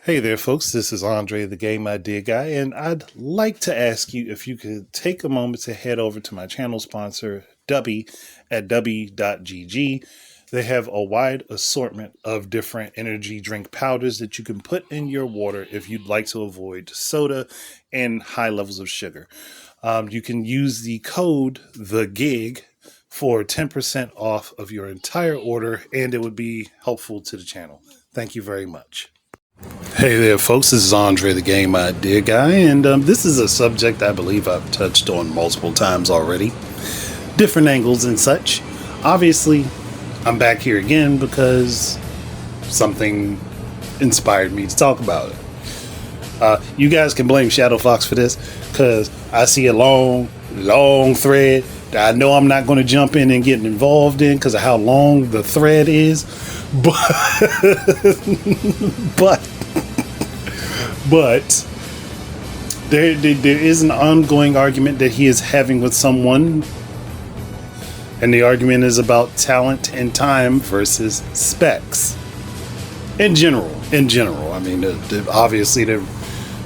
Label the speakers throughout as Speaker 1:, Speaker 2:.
Speaker 1: Hey there, folks. This is Andre, the Game Idea Guy, and I'd like to ask you if you could take a moment to head over to my channel sponsor, Dubby, at w.gg. They have a wide assortment of different energy drink powders that you can put in your water if you'd like to avoid soda and high levels of sugar. You can use the code THE-GIG for 10% off of your entire order, and it would be helpful to the channel. Thank you very much. Hey there, folks. This is Andre, the Game Idea Guy, and this is a subject I believe I've touched on multiple times already. Different angles and such. Obviously, I'm back here again because something inspired me to talk about it. You guys can blame Shadow Fox for this because I see a long thread that I know I'm not going to jump in and get involved in because of how long the thread is. But there is an ongoing argument that he is having with someone, and the argument is about talent and time versus specs. In general, I mean, obviously there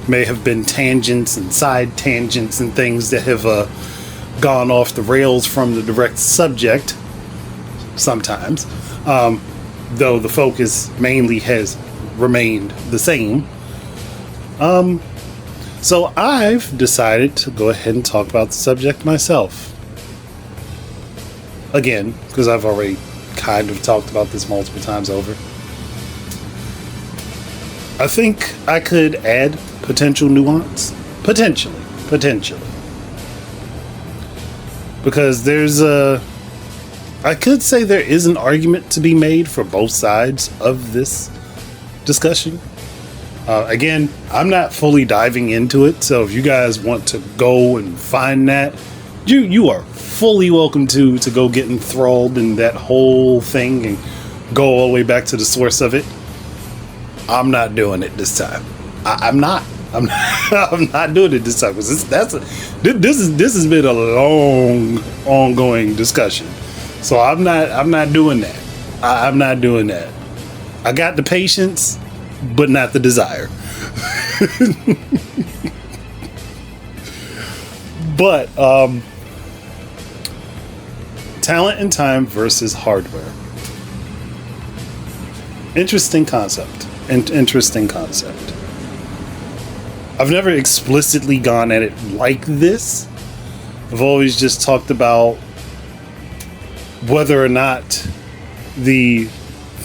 Speaker 1: may have been tangents and side tangents and things that have gone off the rails from the direct subject sometimes, though the focus mainly has remained the same. So I've decided to go ahead and talk about the subject myself. Again, because I've already kind of talked about this multiple times over. I think I could add potential nuance. Potentially. Because I could say there is an argument to be made for both sides of this discussion. Again, I'm not fully diving into it, so if you guys want to go and find that, you are fully welcome to go get enthralled in that whole thing and go all the way back to the source of it. I'm not doing it this time. I'm not doing it this time because this has been a long, ongoing discussion. So I'm not doing that. I'm not doing that. I got the patience, but not the desire. But talent and time versus hardware. Interesting concept. I've never explicitly gone at it like this. I've always just talked about whether or not the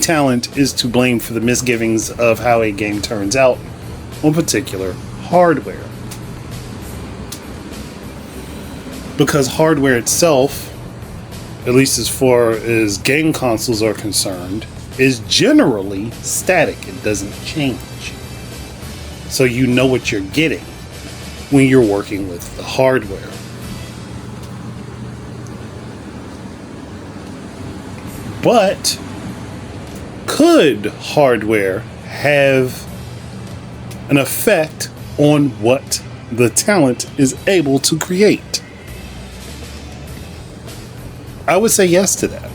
Speaker 1: talent is to blame for the misgivings of how a game turns out on particular hardware. Because hardware itself, at least as far as game consoles are concerned, is generally static. It doesn't change. So you know what you're getting when you're working with the hardware. But could hardware have an effect on what the talent is able to create? I would say yes to that.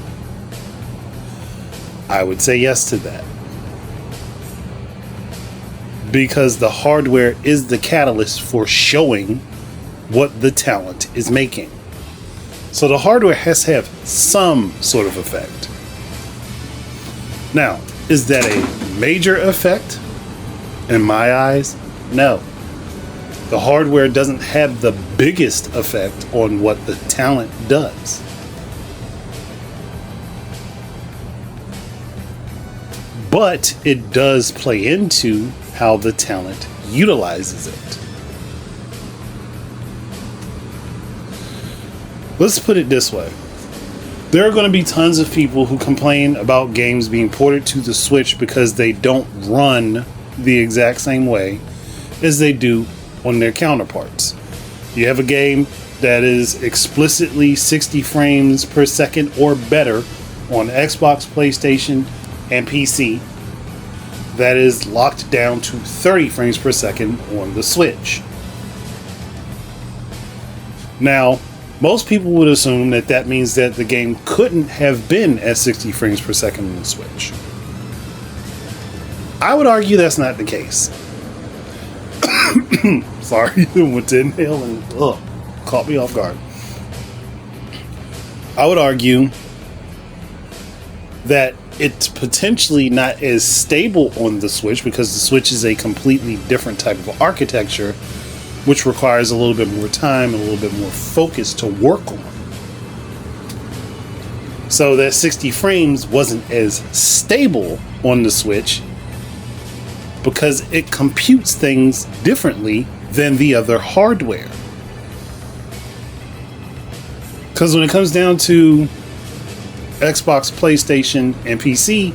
Speaker 1: Because the hardware is the catalyst for showing what the talent is making. So the hardware has to have some sort of effect. Now, is that a major effect? In my eyes, no. The hardware doesn't have the biggest effect on what the talent does. But it does play into how the talent utilizes it. Let's put it this way. There are going to be tons of people who complain about games being ported to the Switch because they don't run the exact same way as they do on their counterparts. You have a game that is explicitly 60 frames per second or better on Xbox, PlayStation, and PC. That is locked down to 30 frames per second on the Switch. Now, most people would assume that that means that the game couldn't have been at 60 frames per second on the Switch. I would argue that's not the case. Sorry, went to inhale and caught me off guard. I would argue that it's potentially not as stable on the Switch because the Switch is a completely different type of architecture, which requires a little bit more time and a little bit more focus to work on. So that 60 frames wasn't as stable on the Switch because it computes things differently than the other hardware. Because when it comes down to Xbox, PlayStation, and PC,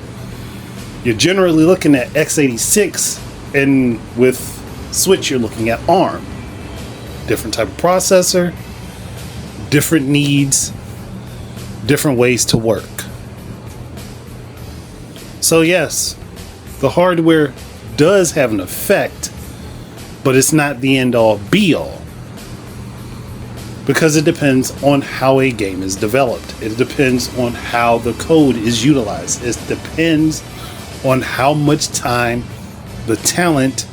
Speaker 1: you're generally looking at x86, and with Switch you're looking at ARM. Different type of processor, different needs, different ways to work. So yes, the hardware does have an effect, but it's not the end all be all. Because it depends on how a game is developed. It depends on how the code is utilized. It depends on how much time the talent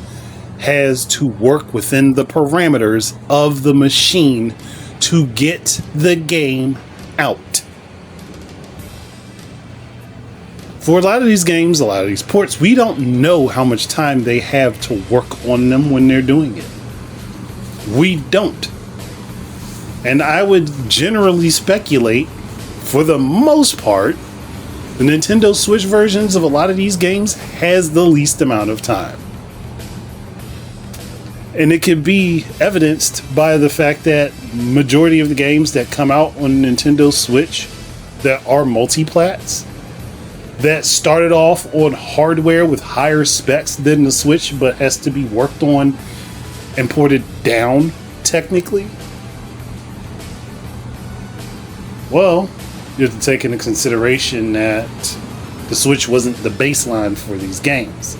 Speaker 1: has to work within the parameters of the machine to get the game out. For a lot of these games, a lot of these ports, we don't know how much time they have to work on them when they're doing it. We don't. And I would generally speculate, for the most part, the Nintendo Switch versions of a lot of these games has the least amount of time. And it can be evidenced by the fact that majority of the games that come out on Nintendo Switch that are multi-plats, that started off on hardware with higher specs than the Switch, but has to be worked on and ported down technically. Well, you have to take into consideration that the Switch wasn't the baseline for these games.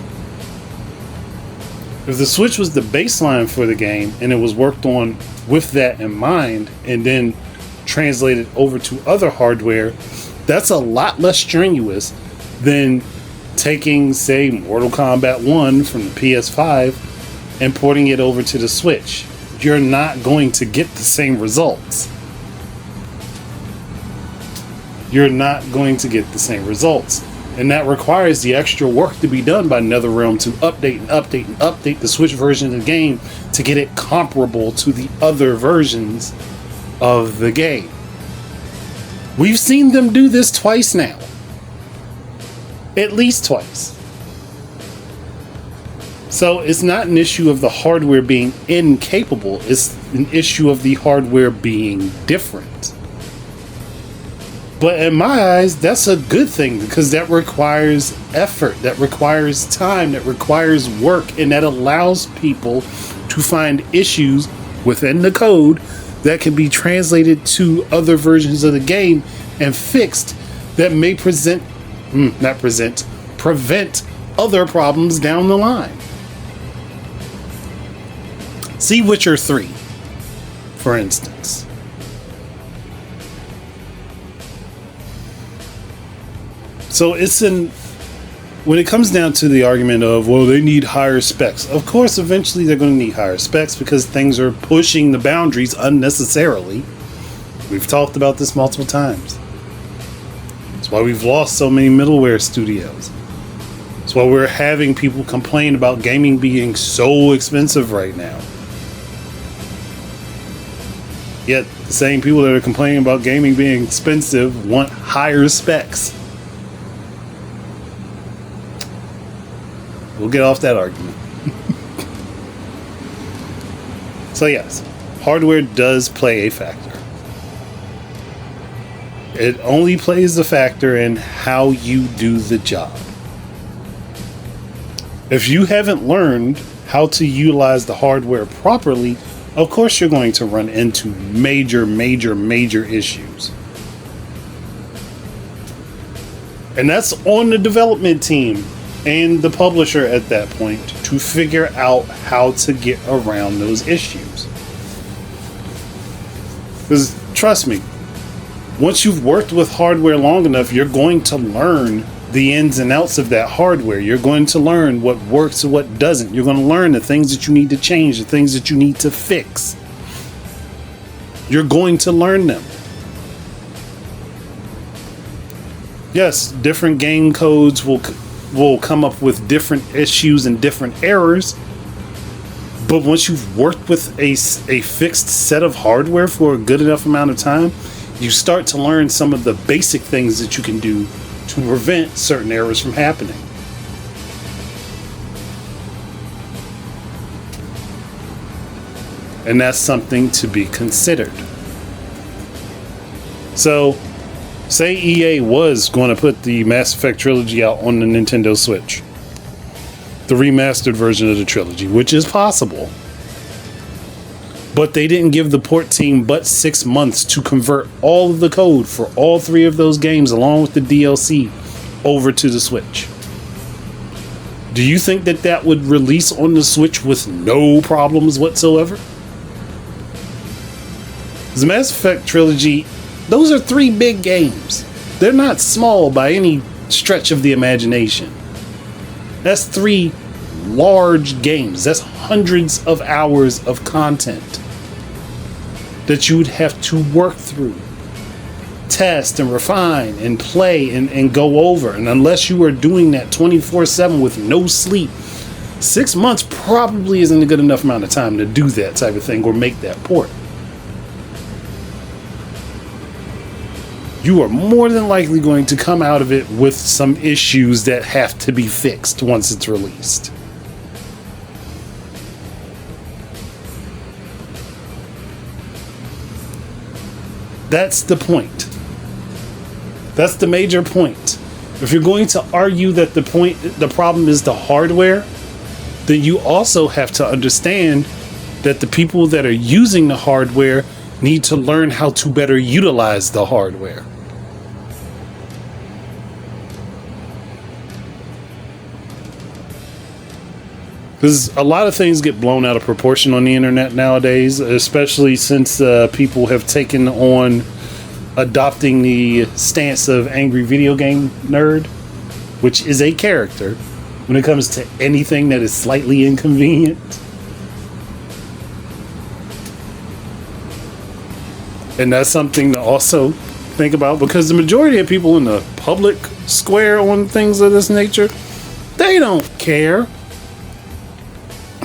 Speaker 1: If the Switch was the baseline for the game and it was worked on with that in mind and then translated over to other hardware, that's a lot less strenuous than taking, say, Mortal Kombat 1 from the PS5 and porting it over to the Switch. You're not going to get the same results. You're not going to get the same results. And that requires the extra work to be done by NetherRealm to update and update and update the Switch version of the game to get it comparable to the other versions of the game. We've seen them do this twice now. At least twice. So it's not an issue of the hardware being incapable, it's an issue of the hardware being different. But in my eyes, that's a good thing because that requires effort, that requires time, that requires work, and that allows people to find issues within the code that can be translated to other versions of the game and fixed that may prevent other problems down the line. See Witcher 3, for instance. So when it comes down to the argument of, well, they need higher specs. Of course, eventually they're going to need higher specs because things are pushing the boundaries unnecessarily. We've talked about this multiple times. That's why we've lost so many middleware studios. That's why we're having people complain about gaming being so expensive right now. Yet, the same people that are complaining about gaming being expensive want higher specs. We'll get off that argument. So yes, hardware does play a factor. It only plays a factor in how you do the job. If you haven't learned how to utilize the hardware properly, of course you're going to run into major issues. And that's on the development team and the publisher at that point to figure out how to get around those issues. Because trust me, once you've worked with hardware long enough, you're going to learn the ins and outs of that hardware. You're going to learn what works and what doesn't. You're going to learn the things that you need to change, the things that you need to fix. You're going to learn them. Yes, different game codes will come up with different issues and different errors. But once you've worked with a fixed set of hardware for a good enough amount of time, you start to learn some of the basic things that you can do to prevent certain errors from happening. And that's something to be considered. So, say EA was going to put the Mass Effect trilogy out on the Nintendo Switch. The remastered version of the trilogy, which is possible. But they didn't give the port team but 6 months to convert all of the code for all 3 of those games, along with the DLC, over to the Switch. Do you think that that would release on the Switch with no problems whatsoever? The Mass Effect trilogy, those are 3 big games. They're not small by any stretch of the imagination. That's 3 large games. That's hundreds of hours of content that you would have to work through, test and refine and play and go over. And unless you are doing that 24/7 with no sleep, 6 months probably isn't a good enough amount of time to do that type of thing or make that port. You are more than likely going to come out of it with some issues that have to be fixed once it's released. That's the point. That's the major point. If you're going to argue that the problem is the hardware, then you also have to understand that the people that are using the hardware need to learn how to better utilize the hardware. Because a lot of things get blown out of proportion on the internet nowadays, especially since people have taken on adopting the stance of angry video game nerd, which is a character when it comes to anything that is slightly inconvenient. And that's something to also think about, because the majority of people in the public square on things of this nature, they don't care.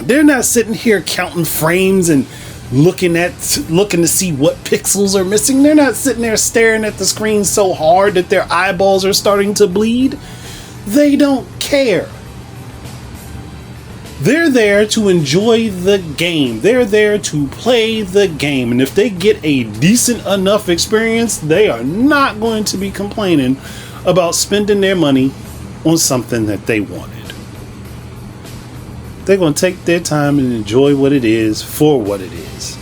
Speaker 1: They're not sitting here counting frames and looking to see what pixels are missing. They're not sitting there staring at the screen so hard that their eyeballs are starting to bleed. They don't care. They're there to enjoy the game. They're there to play the game. And if they get a decent enough experience, they are not going to be complaining about spending their money on something that they wanted. They're going to take their time and enjoy what it is for what it is.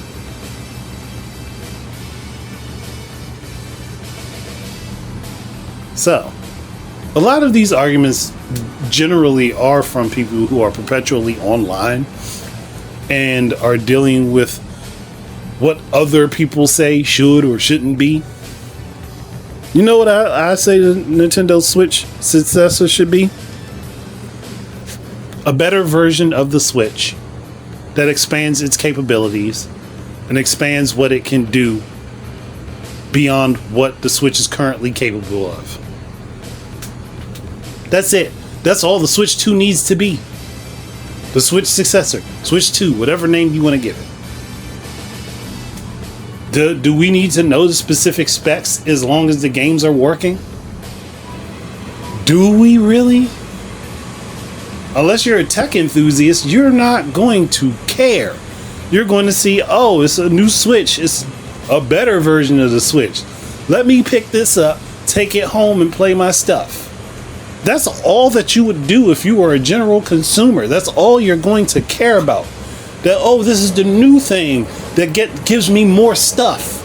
Speaker 1: So, a lot of these arguments generally are from people who are perpetually online and are dealing with what other people say should or shouldn't be. You know what I say the Nintendo Switch successor should be? A better version of the Switch that expands its capabilities and expands what it can do beyond what the Switch is currently capable of. That's it. That's all the Switch 2 needs to be. The Switch successor, Switch 2, whatever name you want to give it. Do we need to know the specific specs as long as the games are working? Do we really? Unless you're a tech enthusiast, you're not going to care. You're going to see, oh, it's a new Switch. It's a better version of the Switch. Let me pick this up, take it home, and play my stuff. That's all that you would do if you were a general consumer. That's all you're going to care about. That, oh, this is the new thing that gives me more stuff.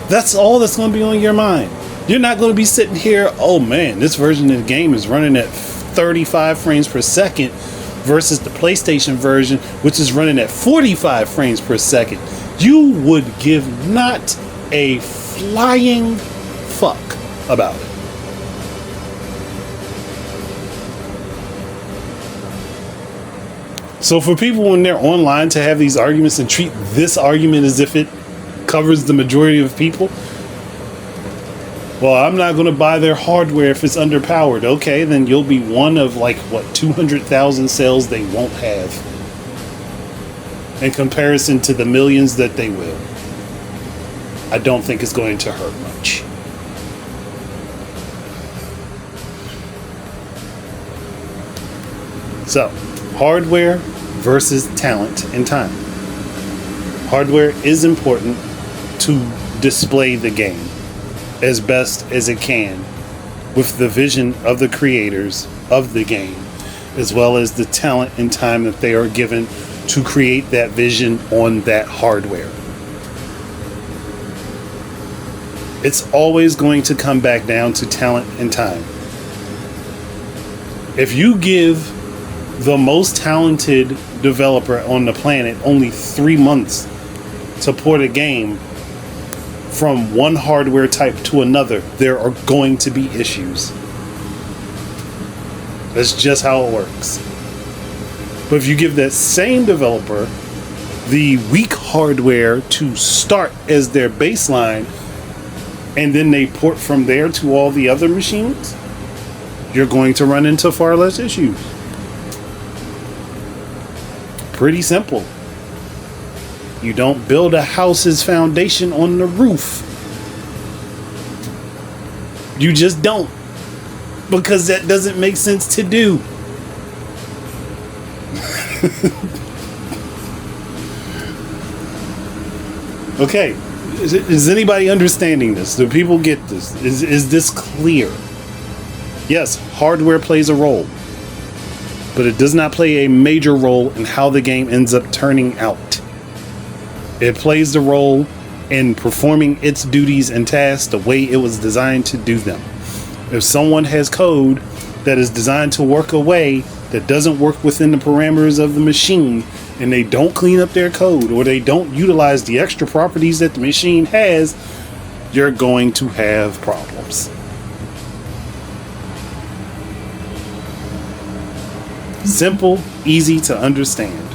Speaker 1: That's all that's going to be on your mind. You're not going to be sitting here, oh man, this version of the game is running at 35 frames per second versus the PlayStation version, which is running at 45 frames per second. You would give not a flying fuck about it. So for people when they're online to have these arguments and treat this argument as if it covers the majority of people, well, I'm not going to buy their hardware if it's underpowered. Okay, then you'll be one of like, what, 200,000 cells they won't have in comparison to the millions that they will. I don't think it's going to hurt much. So, hardware versus talent and time. Hardware is important to display the game as best as it can with the vision of the creators of the game, as well as the talent and time that they are given to create that vision on that hardware. It's always going to come back down to talent and time. If you give the most talented developer on the planet only 3 months to port a game from one hardware type to another, there are going to be issues. That's just how it works. But if you give that same developer the weak hardware to start as their baseline, and then they port from there to all the other machines, you're going to run into far less issues. Pretty simple. You don't build a house's foundation on the roof. You just don't. Because that doesn't make sense to do. Okay. Is anybody understanding this? Do people get this? Is this clear? Yes, hardware plays a role, but it does not play a major role in how the game ends up turning out. It plays the role in performing its duties and tasks the way it was designed to do them. If someone has code that is designed to work a way that doesn't work within the parameters of the machine, and they don't clean up their code, or they don't utilize the extra properties that the machine has, you're going to have problems. Simple, easy to understand.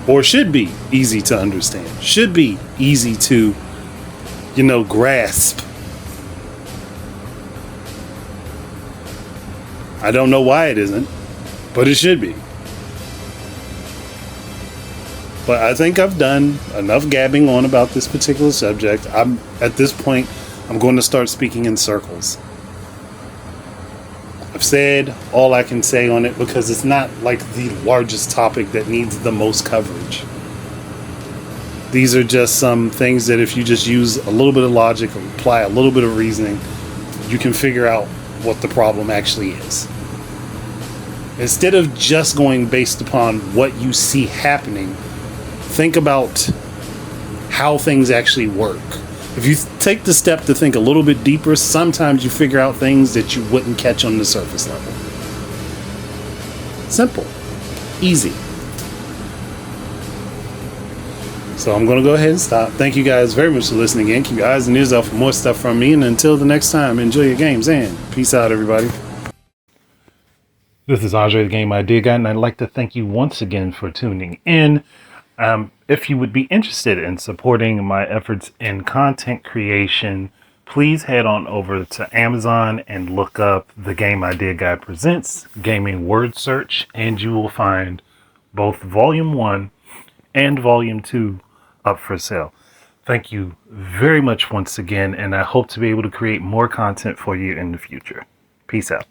Speaker 1: Or should be easy to understand. Should be easy to, grasp. I don't know why it isn't, but it should be. But I think I've done enough gabbing on about this particular subject. At this point, I'm going to start speaking in circles. I've said all I can say on it because it's not like the largest topic that needs the most coverage. These are just some things that if you just use a little bit of logic, apply a little bit of reasoning, you can figure out what the problem actually is. Instead of just going based upon what you see happening, think about how things actually work. If you take the step to think a little bit deeper, sometimes you figure out things that you wouldn't catch on the surface level. Simple. Easy. So I'm going to go ahead and stop. Thank you guys very much for listening again. Keep your eyes and ears out for more stuff from me. And until the next time, enjoy your games and peace out, everybody. This is Andre, the Game Idea Guy, and I'd like to thank you once again for tuning in. If you would be interested in supporting my efforts in content creation, please head on over to Amazon and look up The Game Idea Guy Presents Gaming Word Search, and you will find both Volume 1 and Volume 2 up for sale. Thank you very much once again, and I hope to be able to create more content for you in the future. Peace out.